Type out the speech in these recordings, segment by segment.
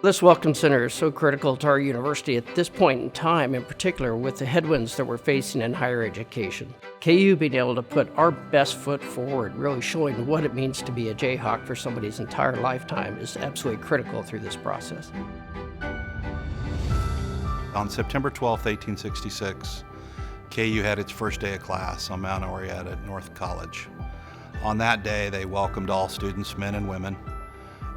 This Welcome Center is so critical to our university at this point in time, in particular with the headwinds that we're facing in higher education. KU being able to put our best foot forward, really showing what it means to be a Jayhawk for somebody's entire lifetime, is absolutely critical through this process. On September 12, 1866, KU had its first day of class on Mount Oriat at North College. On that day, they welcomed all students, men and women.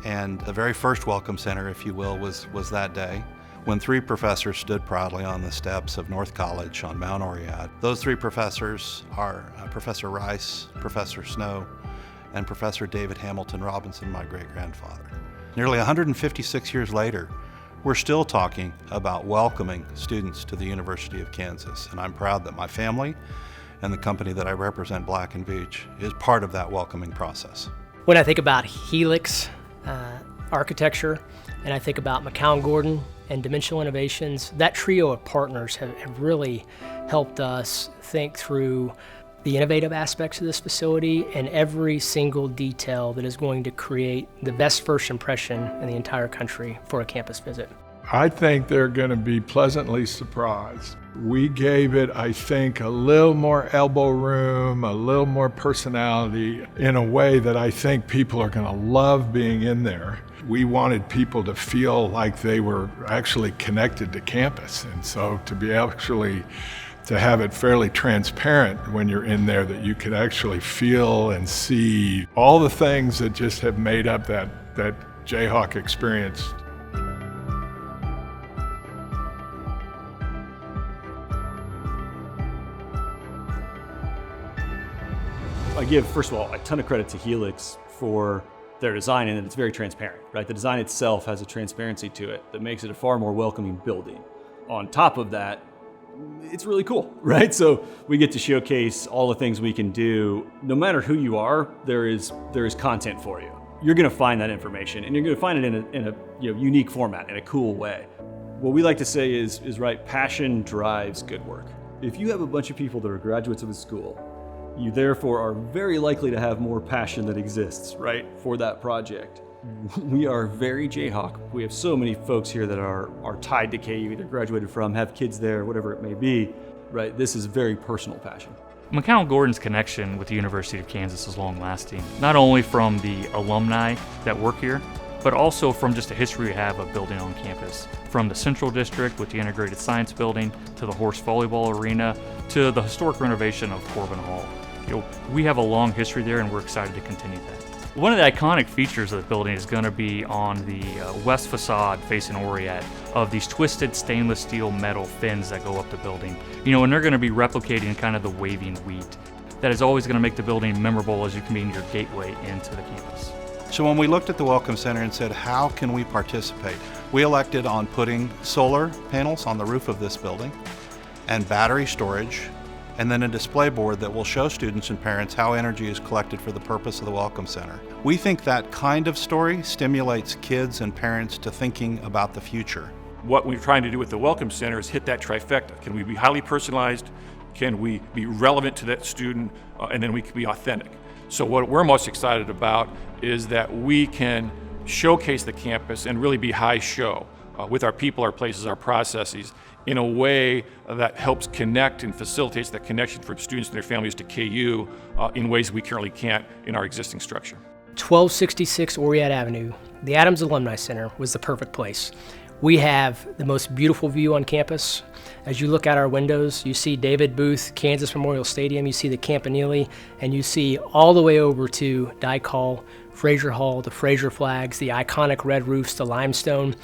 And the very first Welcome Center, if you will, was that day when 3 professors stood proudly on the steps of North College on Mount Oriat. Those 3 professors are Professor Rice, Professor Snow, and Professor David Hamilton Robinson, my great-grandfather. Nearly 156 years later, we're still talking about welcoming students to the University of Kansas, and I'm proud that my family and the company that I represent, Black & Veatch, is part of that welcoming process. When I think about Helix architecture, and I think about McCown Gordon and Dimensional Innovations, that trio of partners have really helped us think through the innovative aspects of this facility and every single detail that is going to create the best first impression in the entire country for a campus visit. I think they're going to be pleasantly surprised. We gave it, I think, a little more elbow room, a little more personality in a way that I think people are going to love being in there. We wanted people to feel like they were actually connected to campus, and so to be actually to have it fairly transparent when you're in there, that you could actually feel and see all the things that just have made up that Jayhawk experience. I give, first of all, a ton of credit to Helix for their design, and that it's very transparent, right? The design itself has a transparency to it that makes it a far more welcoming building. On top of that, it's really cool, right? So we get to showcase all the things we can do. No matter who you are, there is content for you. You're gonna find that information, and you're gonna find it in a unique format, in a cool way. What we like to say is right, passion drives good work. If you have a bunch of people that are graduates of a school, you therefore are very likely to have more passion that exists, right, for that project. We are very Jayhawk. We have so many folks here that are tied to KU, either graduated from, have kids there, whatever it may be, right? This is very personal passion. McCown Gordon's connection with the University of Kansas is long-lasting, not only from the alumni that work here, but also from just a history we have of building on campus. From the Central District with the Integrated Science Building, to the Horse Volleyball Arena, to the historic renovation of Corbin Hall. We have a long history there, and we're excited to continue that. One of the iconic features of the building is going to be on the west facade facing Oriat of these twisted stainless steel metal fins that go up the building. And they're going to be replicating kind of the waving wheat. That is always going to make the building memorable as you can be in your gateway into the campus. So when we looked at the Welcome Center and said, how can we participate? We elected on putting solar panels on the roof of this building and battery storage, and then a display board that will show students and parents how energy is collected for the purpose of the Welcome Center. We think that kind of story stimulates kids and parents to thinking about the future. What we're trying to do with the Welcome Center is hit that trifecta. Can we be highly personalized? Can we be relevant to that student? And then we can be authentic. So what we're most excited about is that we can showcase the campus and really be high show with our people, our places, our processes, in a way that helps connect and facilitates that connection for students and their families to KU in ways we currently can't in our existing structure. 1266 Oriat Avenue, the Adams Alumni Center, was the perfect place. We have the most beautiful view on campus. As you look out our windows, you see David Booth, Kansas Memorial Stadium, you see the Campanile, and you see all the way over to Dyke Hall, Fraser Hall, the Fraser flags, the iconic red roofs, the limestone.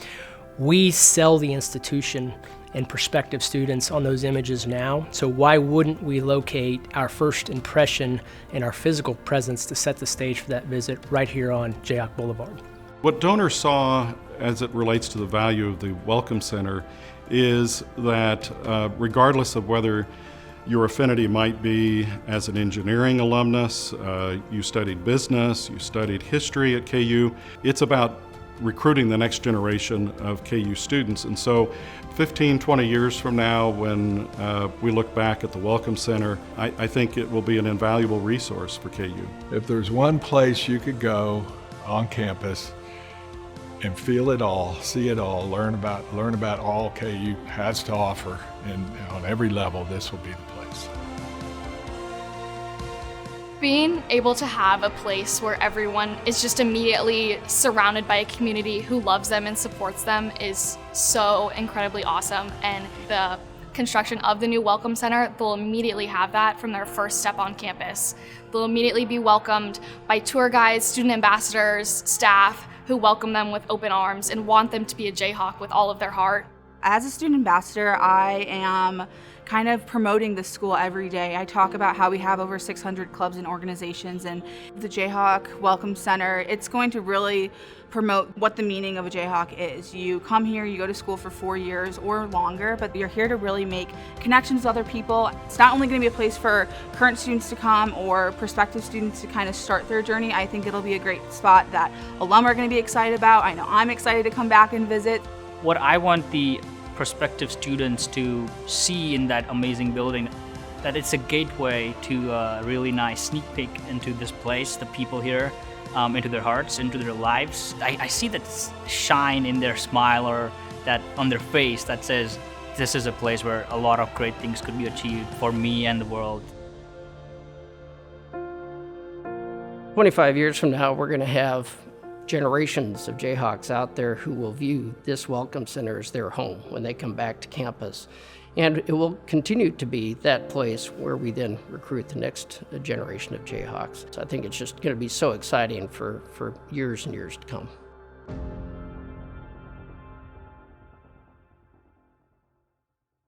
We sell the institution and prospective students on those images now, so why wouldn't we locate our first impression and our physical presence to set the stage for that visit right here on Jayhawk Boulevard? What donors saw as it relates to the value of the Welcome Center is that regardless of whether your affinity might be as an engineering alumnus, you studied business, you studied history at KU, it's about recruiting the next generation of KU students. And so 15, 20 years from now, when we look back at the Welcome Center, I think it will be an invaluable resource for KU. If there's one place you could go on campus and feel it all, see it all, learn about all KU has to offer, and on every level, this will be the place. Being able to have a place where everyone is just immediately surrounded by a community who loves them and supports them is so incredibly awesome. And the construction of the new Welcome Center, they'll immediately have that from their first step on campus. They'll immediately be welcomed by tour guides, student ambassadors, staff who welcome them with open arms and want them to be a Jayhawk with all of their heart. As a student ambassador, I am kind of promoting the school every day. I talk about how we have over 600 clubs and organizations, and the Jayhawk Welcome Center, it's going to really promote what the meaning of a Jayhawk is. You come here, you go to school for 4 years or longer, but you're here to really make connections with other people. It's not only going to be a place for current students to come or prospective students to kind of start their journey. I think it'll be a great spot that alum are going to be excited about. I know I'm excited to come back and visit. What I want the prospective students to see in that amazing building, that it's a gateway to a really nice sneak peek into this place, the people here, into their hearts, into their lives. I see that shine in their smile or that on their face that says, this is a place where a lot of great things could be achieved for me and the world. 25 years from now, we're going to have generations of Jayhawks out there who will view this Welcome Center as their home when they come back to campus. And it will continue to be that place where we then recruit the next generation of Jayhawks. So I think it's just going to be so exciting for years and years to come.